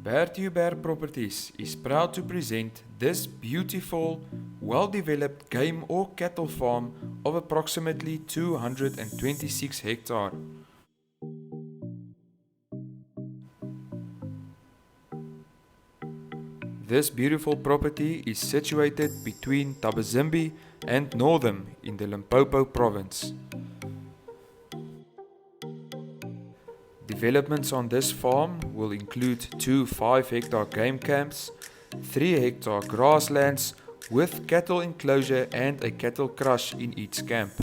Bear Properties is proud to present this beautiful, well-developed game or cattle farm of approximately 226 hectare. This beautiful property is situated between Thabazimbi and Northam in the Limpopo province. Developments on this farm will include 2 5-hectare game camps, 3-hectare grasslands with cattle enclosure and a cattle crush in each camp.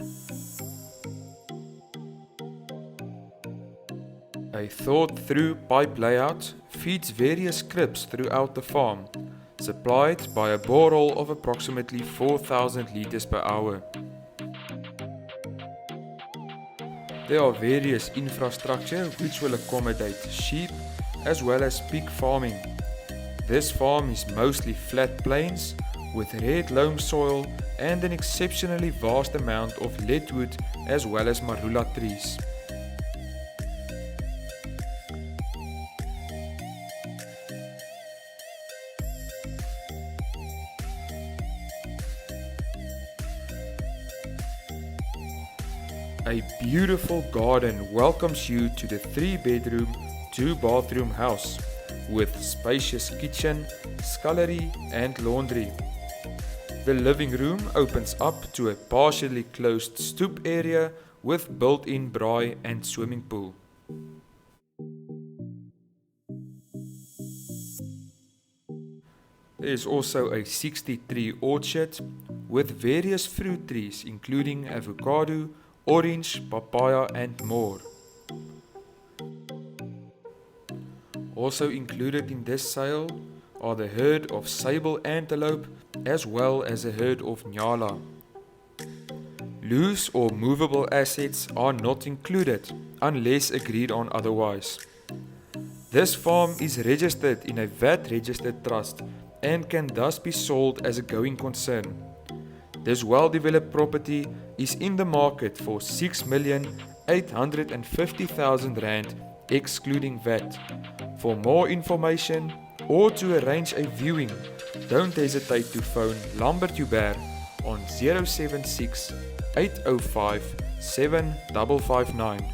A thought-through pipe layout feeds various cribs throughout the farm, supplied by a borehole of approximately 4,000 liters per hour. There are various infrastructure which will accommodate sheep as well as pig farming. This farm is mostly flat plains with red loam soil and an exceptionally vast amount of Ledwood as well as Maroela trees. A beautiful garden welcomes you to the 3-bedroom, 2-bathroom house with spacious kitchen, scullery and laundry. The living room opens up to a partially closed stoep area with built-in braai and swimming pool. There is also a 60-tree orchard with various fruit trees including avocado, orange, papaya and more. Also included in this sale are the herd of Sable antelope as well as a herd of Njala. Loose or movable assets are not included unless agreed on otherwise. This farm is registered in a VAT registered trust and can thus be sold as a going concern. This well-developed property is in the market for R6,850,000 excluding VAT. For more information or to arrange a viewing, don't hesitate to phone Ledwood on 076 805 7559.